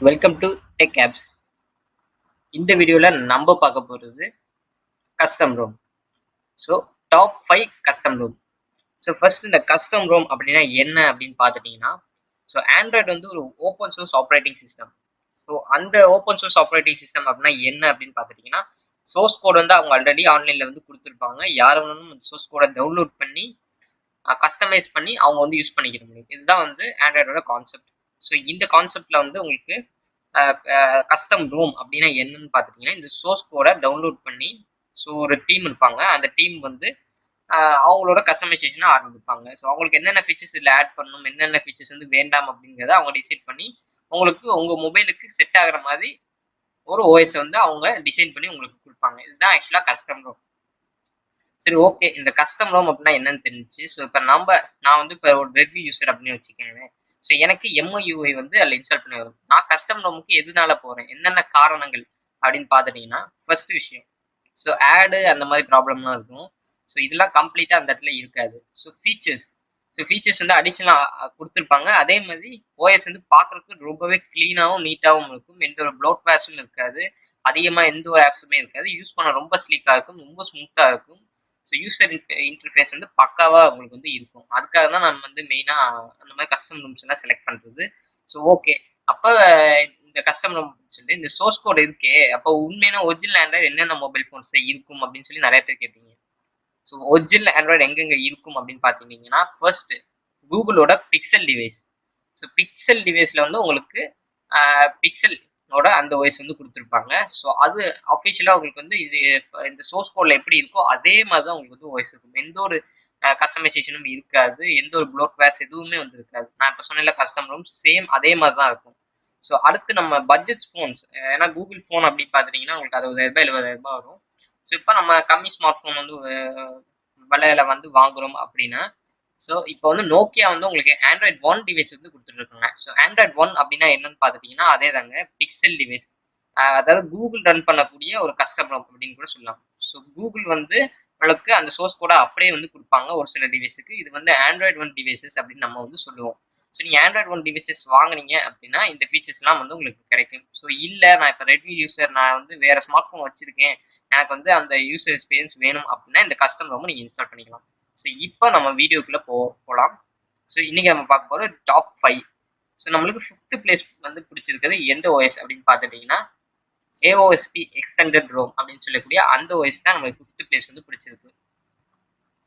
Welcome to TechApps. இந்த வீடியோவில் நம்ம பார்க்க போகிறது custom ROM. So top 5 custom ROM. So first இந்த கஸ்டம் ரோம் அப்படின்னா என்ன அப்படின்னு பார்த்துட்டிங்கன்னா, ஸோ ஆண்ட்ராய்டு வந்து ஒரு open source operating system. So அந்த ஓப்பன் சோர்ஸ் ஆப்ரேட்டிங் சிஸ்டம் அப்படின்னா என்ன அப்படின்னு பார்த்துட்டிங்கன்னா, சோர்ஸ் கோட் வந்து அவங்க ஆல்ரெடி ஆன்லைனில் வந்து கொடுத்துருப்பாங்க. யார் வேணாலும் அந்த சோர்ஸ் கோடை டவுன்லோட் பண்ணி கஸ்டமைஸ் பண்ணி அவங்க வந்து யூஸ் பண்ணிக்கிற முடியும். இதுதான் வந்து ஆண்ட்ராய்டோட கான்செப்ட். ஸோ இந்த கான்செப்டில் வந்து உங்களுக்கு கஸ்டம் ரோம் அப்படின்னா என்னன்னு பார்த்துட்டிங்கன்னா, இந்த சோர்ஸ் கோடை டவுன்லோட் பண்ணி ஸோ ஒரு டீம் இருப்பாங்க. அந்த டீம் வந்து அவங்களோட கஸ்டமைசேஷனை ஆரம்பிப்பாங்க. ஸோ அவங்களுக்கு என்னென்ன ஃபீச்சர்ஸ் இதில் ஆட் பண்ணணும், என்னென்ன ஃபீச்சர்ஸ் வந்து வேண்டாம் அப்படிங்கிறத அவங்க டிசைட் பண்ணி உங்களுக்கு உங்கள் மொபைலுக்கு செட் ஆகிற மாதிரி ஒரு ஓஎஸ் வந்து அவங்க டிசைன் பண்ணி உங்களுக்கு கொடுப்பாங்க. இதுதான் ஆக்சுவலாக கஸ்டம் ரோம். சரி, ஓகே. இந்த கஸ்டம் ரோம் அப்படின்னா என்னன்னு தெரிஞ்சு. ஸோ இப்போ நான் வந்து இப்போ ஒரு ரெட்மி யூசர் அப்படின்னு வச்சுக்கோங்களேன். ஸோ எனக்கு MIUI வந்து அதில் இன்ஸ்டால் பண்ணி வரும். நான் கஸ்டம் ரோமுக்கு எதனால போகிறேன், என்னென்ன காரணங்கள் அப்படின்னு பார்த்துட்டிங்கன்னா, ஃபர்ஸ்ட் விஷயம், ஸோ ஆடு அந்த மாதிரி ப்ராப்ளம்லாம் இருக்கும். ஸோ இதெல்லாம் கம்ப்ளீட்டாக அந்த இடத்துல இருக்காது. ஸோ ஃபீச்சர்ஸ் வந்து அடிஷ்னலாக கொடுத்துருப்பாங்க. அதே மாதிரி ஓஎஸ் வந்து பார்க்குறதுக்கு ரொம்பவே க்ளீனாகவும் நீட்டாகவும் இருக்கும். எந்த ஒரு ப்ளோட்வேர்ஸும் இருக்காது. அதிகமாக எந்த ஒரு ஆப்ஸுமே இருக்காது. யூஸ் பண்ண ரொம்ப ஸ்லீக்காக இருக்கும், ரொம்ப ஸ்மூத்தாக இருக்கும். ஸோ யூசர் இன்டர்ஃபேஸ் வந்து பக்காவாக உங்களுக்கு வந்து இருக்கும். அதுக்காக தான் நம்ம வந்து மெயினாக அந்த மாதிரி கஸ்டம் ரூம்ஸ் எல்லாம் செலக்ட் பண்ணுறது. ஸோ ஓகே, அப்போ இந்த கஸ்டம் ரூம் சொல்லி இந்த சோர்ஸ் கோட் இருக்கே, அப்போ உண்மையான ஒரிஜினல் ஆண்ட்ராய்டு என்னென்ன மொபைல் ஃபோன்ஸ் இருக்கும் அப்படின்னு சொல்லி நிறைய பேர் கேட்பீங்க. ஸோ ஒரிஜினல் ஆண்ட்ராய்டு எங்கெங்கே இருக்கும் அப்படின்னு பார்த்தீங்கன்னா, ஃபர்ஸ்ட் கூகுளோட பிக்சல் டிவைஸ். ஸோ பிக்சல் டிவைஸில் வந்து உங்களுக்கு பிக்சல் அந்த ஓஎஸ் வந்து கொடுத்துருப்பாங்க. ஸோ அது அஃபிஷியலாக உங்களுக்கு வந்து இது இந்த சோர்ஸ் கோட்ல எப்படி இருக்கோ அதே மாதிரி தான் உங்களுக்கு வந்து ஓஎஸ் இருக்கும். எந்த ஒரு கஸ்டமைசேஷனும் இருக்காது, எந்த ஒரு ப்ளோட்வேர்ஸ் எதுவுமே வந்து இருக்காது. நான் இப்போ சொன்ன கஸ்டம் ரூம் சேம் அதே மாதிரி தான் இருக்கும். ஸோ அடுத்து நம்ம பட்ஜெட் ஃபோன்ஸ், ஏன்னா கூகுள் ஃபோன் அப்படி பார்த்துட்டிங்கன்னா உங்களுக்கு 60,000 70,000 வரும். ஸோ இப்போ நம்ம கம்மி ஸ்மார்ட் ஃபோன் வந்து விலையில வந்து வாங்குறோம் அப்படின்னா, ஸோ இப்போ வந்து நோக்கியா வந்து உங்களுக்கு ஆண்ட்ராய்ட் 1 டிவைஸ் வந்து கொடுத்துருக்காங்க. ஸோ ஆண்ட்ராய்ட் 1 அப்படின்னா என்னன்னு பார்த்துட்டிங்கன்னா அதே தாங்க, பிக்சல் டிவைஸ். அதாவது கூகுள் ரன் பண்ணக்கூடிய ஒரு கஸ்டம் ரோம் அப்படின்னு கூட சொல்லலாம். ஸோ கூகுள் வந்து உங்களுக்கு அந்த சோர்ஸ் கோட அப்படியே வந்து கொடுப்பாங்க ஒரு சில டிவைஸுக்கு. இது வந்து ஆண்ட்ராய்ட் 1 டிவைசஸ் அப்படின்னு நம்ம வந்து சொல்லுவோம். ஸோ நீங்கள் ஆண்ட்ராய்ட் 1 டிவைசஸ் வாங்கினீங்க அப்படின்னா இந்த ஃபீச்சர்ஸ்லாம் வந்து உங்களுக்கு கிடைக்கும். ஸோ இல்லை, நான் இப்போ ரெட்மி யூசர், நான் வந்து வேற ஸ்மார்ட் ஃபோன் வச்சிருக்கேன், எனக்கு வந்து அந்த யூசர் எக்ஸ்பீரியன்ஸ் வேணும் அப்படின்னா இந்த கஸ்டம் ரோம் நீங்கள் இன்ஸ்டால் பண்ணிக்கலாம். ஸோ இப்போ நம்ம வீடியோக்குள்ளே போகலாம். ஸோ இன்னைக்கு நம்ம பார்க்க போகிற டாப் 5. ஸோ நம்மளுக்கு 5th பிளேஸ் வந்து பிடிச்சிருக்கிறது எந்த ஓஎஸ் அப்படின்னு பார்த்துட்டிங்கன்னா, aosp எக்ஸ்டெண்டட் ரோம் அப்படின்னு சொல்லக்கூடிய அந்த ஓஎஸ் தான் நம்மளுக்கு 5th பிளேஸ் வந்து பிடிச்சிருக்கு.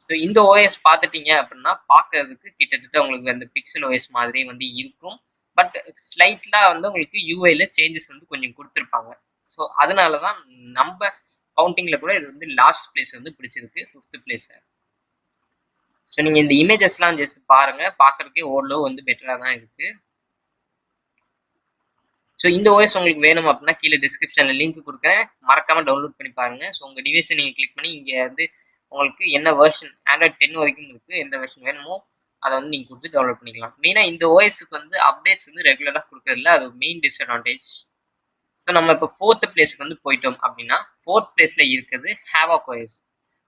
ஸோ இந்த ஓஎஸ் பார்த்துட்டீங்க அப்படின்னா பார்க்கறதுக்கு கிட்டத்தட்ட உங்களுக்கு அந்த பிக்சல் ஓஎஸ் மாதிரி வந்து இருக்கும். பட் ஸ்லைட்லாம் வந்து உங்களுக்கு யூஐல சேஞ்சஸ் வந்து கொஞ்சம் கொடுத்துருப்பாங்க. ஸோ அதனால தான் நம்ம கவுண்டிங்கில் கூட இது வந்து லாஸ்ட் பிளேஸ் வந்து பிடிச்சிருக்கு, 5th பிளேஸ். ஸோ நீங்கள் இந்த இமேஜஸ்லாம் ஜஸ்ட் பாருங்க, பார்க்கறதுக்கே ஓரளவு வந்து பெட்டராக தான் இருக்கு. ஸோ இந்த ஓஎஸ் உங்களுக்கு வேணும் அப்படின்னா கீழே டிஸ்கிரிப்ஷனில் லிங்க் கொடுக்குறேன், மறக்காம டவுன்லோட் பண்ணி பாருங்க. ஸோ உங்கள் டிவைஸை நீங்கள் கிளிக் பண்ணி இங்கே வந்து உங்களுக்கு என்ன வெர்ஷன், ஆண்ட்ராய்ட் 10 வரைக்கும் இருக்கு, எந்த வெர்ஷன் வேணுமோ அதை வந்து நீங்கள் கொடுத்து டவுன்லோட் பண்ணிக்கலாம். மெயினாக இந்த ஓஎஸ்க்கு வந்து அப்டேட்ஸ் வந்து ரெகுலராக கொடுக்கறதில்ல, அது மெயின் டிஸ்அட்வான்டேஜ். ஸோ நம்ம இப்போ 4th பிளேஸ்க்கு வந்து போயிட்டோம் அப்படின்னா 4th பிளேஸ்ல இருக்கிறது Havoc OS.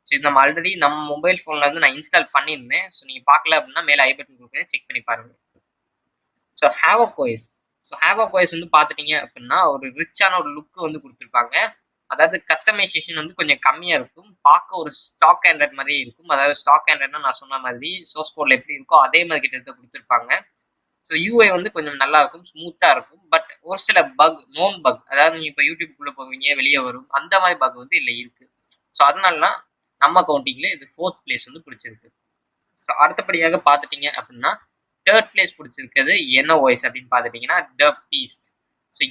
ஸோ இது நம்ம ஆல்ரெடி நம்ம மொபைல் ஃபோனில் வந்து நான் இன்ஸ்டால் பண்ணியிருந்தேன். ஸோ நீங்கள் பார்க்கல அப்படின்னா மேலே ஐ பட்டன் கொடுக்குறேன், செக் பண்ணி பாருங்க. So Havoc OS. So Havoc OS வந்து பார்த்துட்டீங்க அப்படின்னா ஒரு ரிச்சான ஒரு லுக் வந்து கொடுத்துருப்பாங்க. அதாவது கஸ்டமைசேஷன் வந்து கொஞ்சம் கம்மியாக இருக்கும், பார்க்க ஒரு ஸ்டாக் ஆண்ட்ராய்ட் மாதிரியே இருக்கும். அதாவது ஸ்டாக் ஆண்ட்ராய்ட்னா நான் சொன்ன மாதிரி சோர்ஸ் கோட்ல எப்படி இருக்கோ அதே மாதிரி கிட்ட கொடுத்துருப்பாங்க. ஸோ யூஐ வந்து கொஞ்சம் நல்லா இருக்கும், ஸ்மூத்தாக இருக்கும். பட் ஒரு சில நோன் பக், அதாவது நீங்கள் இப்போ யூடியூப்குள்ளே போவீங்க வெளியே வரும், அந்த மாதிரி பக் வந்து இல்லை இருக்கு. ஸோ அதனால நம்ம கவுண்டிங்ல இது 4th பிளேஸ் வந்து பிடிச்சிருக்கு. அடுத்தபடியாக பார்த்துட்டீங்க அப்படின்னா 3rd பிளேஸ் பிடிச்சிருக்கிறது என்ன ஓஎஸ் அப்படின்னு பார்த்துட்டீங்கன்னா Derpfest. ஸோ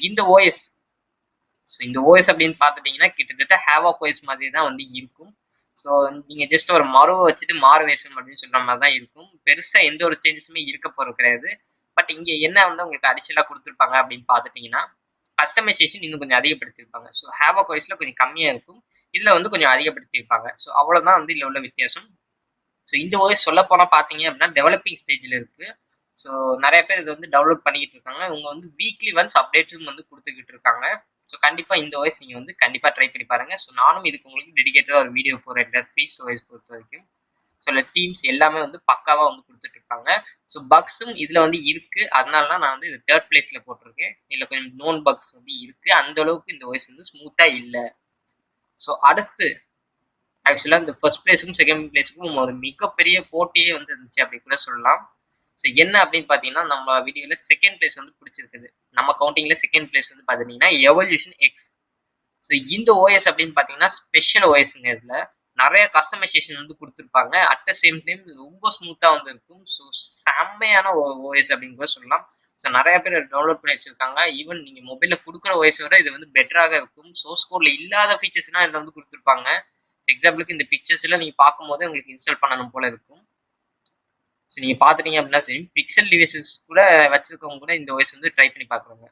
இந்த ஓஎஸ் அப்படின்னு பார்த்துட்டீங்கன்னா கிட்டத்தட்ட Havoc OS மாதிரி தான் வந்து இருக்கும். ஸோ நீங்க ஜஸ்ட் ஒரு மருவை வச்சுட்டு மாறுவேஷன் அப்படின்னு சொல்ற மாதிரி தான் இருக்கும். பெருசா எந்த ஒரு சேஞ்சஸுமே இருக்க போறது கிடையாது. பட் இங்க என்ன வந்து உங்களுக்கு அடிஷனலா கொடுத்துருப்பாங்க அப்படின்னு பார்த்துட்டீங்கன்னா கஸ்டமைசேஷன் இன்னும் கொஞ்சம் அதிகப்படுத்திருப்பாங்க. ஸோ Havoc OSல கொஞ்சம் கம்மியா இருக்கும், இதுல வந்து கொஞ்சம் அதிகப்படுத்திருப்பாங்க. ஸோ அவ்வளவுதான் வந்து இதுல உள்ள வித்தியாசம். ஸோ இந்த ஓஎஸ் சொல்ல போனா பாத்தீங்க அப்படின்னா டெவலப்பிங் ஸ்டேஜ்ல இருக்கு. ஸோ நிறைய பேர் இது வந்து டவுன்லோட் பண்ணிக்கிட்டு இருக்காங்க. இவங்க வந்து வீக்லி ஒன்ஸ் அப்டேட்டும் வந்து கொடுத்துக்கிட்டு இருக்காங்க. ஸோ கண்டிப்பா இந்த ஓஎஸ் நீங்க வந்து கண்டிப்பா ட்ரை பண்ணி பாருங்க. ஸோ நானும் இதுக்கு உங்களுக்கு டெடிகேட்டடா ஒரு வீடியோ போறேன் Derpfest ஓஎஸ் பொறுத்த வரைக்கும். சில தீம்ஸ் எல்லாமே வந்து பக்காவா வந்து கொடுத்துட்டு இருப்பாங்க. ஸோ பக்ஸும் இதுல வந்து இருக்கு. அதனால தான் நான் வந்து இது தேர்ட் பிளேஸ்ல போட்டிருக்கேன். இதுல கொஞ்சம் நோன் பக்ஸ் வந்து இருக்கு. அந்த அளவுக்கு இந்த ஓஎஸ் வந்து ஸ்மூத்தா இல்ல. ஸோ அடுத்து ஆக்சுவலா இந்த ஃபர்ஸ்ட் பிளேஸுக்கும் செகண்ட் பிளேஸுக்கும் ஒரு மிகப்பெரிய போட்டியே வந்து இருந்துச்சு அப்படி கூட சொல்லலாம். ஸோ என்ன அப்படின்னு பார்த்தீங்கன்னா நம்ம வீடியோல செகண்ட் பிளேஸ் வந்து பிடிச்சிருக்குது. நம்ம கவுண்டிங்ல செகண்ட் பிளேஸ் வந்து பார்த்தீங்கன்னா எவல்யூஷன் எக்ஸ். ஸோ இந்த ஓஎஸ் அப்படின்னு பார்த்தீங்கன்னா ஸ்பெஷல் ஓஎஸ்ங்க. இதுல நிறைய கஸ்டமைசேஷன் வந்து கொடுத்துருப்பாங்க. அட் த சேம் டைம் ரொம்ப ஸ்மூத்தா வந்து இருக்கும். ஸோ செம்மையான ஓஎஸ் அப்படின்னு கூட சொல்லலாம். ஸோ நிறைய பேர் டவுன்லோட் பண்ணி வச்சிருக்காங்க. ஈவன் நீங்க மொபைல்ல கொடுக்குற ஓஎஸ் விட இது வந்து பெட்டராக இருக்கும். சோர்ஸ் கோட்ல இல்லாத ஃபீச்சர்ஸ்லாம் இதுல வந்து கொடுத்துருப்பாங்க. எக்ஸாம்பிளுக்கு இந்த பிக்சர்ஸ் எல்லாம் நீங்க பார்க்கும்போது உங்களுக்கு இன்ஸ்டால் பண்ணணும் போல இருக்கும். ஸோ நீங்க பாத்துட்டீங்க அப்படின்னா சரி, பிக்சல் டிவைசஸ் கூட வச்சிருக்கவங்க கூட இந்த ஓஎஸ் வந்து ட்ரை பண்ணி பாக்குறாங்க.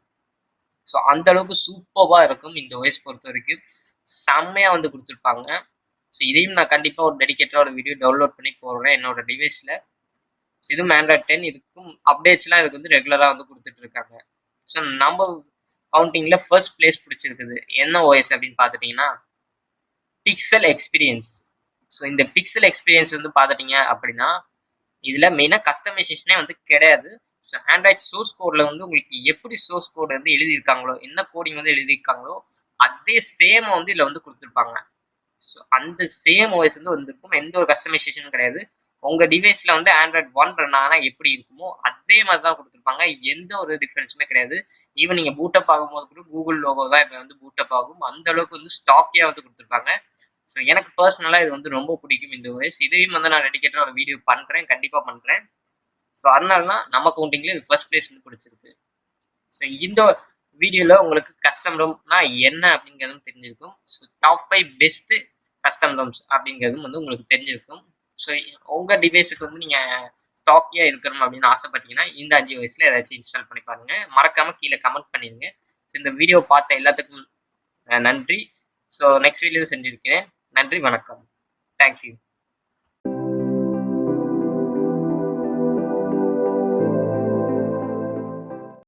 ஸோ அந்த அளவுக்கு சூப்பர்வா இருக்கும் இந்த ஓஎஸ் பொறுத்த வரைக்கும். செம்மையா வந்து கொடுத்துருப்பாங்க. ஸோ இதையும் நான் கண்டிப்பா ஒரு டெடிகேட்டடா ஒரு வீடியோ டவுன்லோட் பண்ணி போடுறேன் என்னோட டிவைஸ்ல. இதுவும் ஆண்ட்ராய்ட் 10. இதுக்கும் அப்டேட்ஸ்லாம் இதுக்கு வந்து ரெகுலரா வந்து கொடுத்துட்டு இருக்காங்க. ஸோ நம்ம கவுண்டிங்ல ஃபர்ஸ்ட் பிளேஸ் பிடிச்சிருக்குது என்ன ஓஎஸ் அப்படின்னு பாத்துட்டீங்கன்னா பிக்சல் எக்ஸ்பீரியன்ஸ். ஸோ இந்த பிக்சல் எக்ஸ்பீரியன்ஸ் வந்து பாத்துட்டீங்க அப்படின்னா இதுல மெயினா கஸ்டமைசேஷனே வந்து கிடையாது. ஸோ ஆண்ட்ராய்ட் சோர்ஸ் கோட்ல வந்து உங்களுக்கு எப்படி சோர்ஸ் கோட் வந்து எழுதியிருக்காங்களோ, என்ன கோடிங் வந்து எழுதியிருக்காங்களோ அதே சேம் வந்து இதுல வந்து கொடுத்துருப்பாங்க. ஸோ அந்த சேம் ஓஎஸ் வந்து வந்திருக்கும். எந்த ஒரு கஸ்டமைசேஷனும் கிடையாது. உங்க டிவைஸ்ல வந்து ஆண்ட்ராய்ட் 1 ரன் ஆனா எப்படி இருக்குமோ அதே மாதிரி தான் கொடுத்துருப்பாங்க. எந்த ஒரு டிஃபரன்ஸுமே கிடையாது. ஈவன் நீங்க பூட்டப் ஆகும்போது கூட கூகுள் லோகோ தான் இதுல வந்து பூட்டப் ஆகும். அந்த அளவுக்கு வந்து ஸ்டாக்கியா வந்து கொடுத்துருப்பாங்க. ஸோ எனக்கு பர்சனலா இது வந்து ரொம்ப பிடிக்கும் இந்த ஓஎஸ். இதையும் வந்து நான் டெடிகேட்டடா ஒரு வீடியோ பண்றேன், கண்டிப்பா பண்றேன். ஸோ அதனால தான் நம்ம கவுண்டிங்ல இது ஃபர்ஸ்ட் பிளேஸ் வந்து பிடிச்சிருக்கு. ஸோ இந்த வீடியோல உங்களுக்கு கஸ்டம் ரோம்னா என்ன அப்படிங்கிறதும் தெரிஞ்சிருக்கும். So top 5 best custom ROMs அப்படிங்கிறதும் வந்து உங்களுக்கு தெரிஞ்சிருக்கும். ஸோ உங்க டிவைஸுக்கு வந்து நீங்க ஸ்டாக்கியா இருக்கணும் அப்படின்னு ஆசைப்பட்டீங்கன்னா இந்த 5 ஓஎஸ்ல ஏதாச்சும் இன்ஸ்டால் பண்ணி பாருங்க. மறக்காம கீழே கமெண்ட் பண்ணிருங்க. ஸோ இந்த வீடியோ பார்த்த எல்லாத்துக்கும் நன்றி. ஸோ நெக்ஸ்ட் வீடியோ செஞ்சிருக்கேன். நன்றி, வணக்கம். தேங்க்யூ.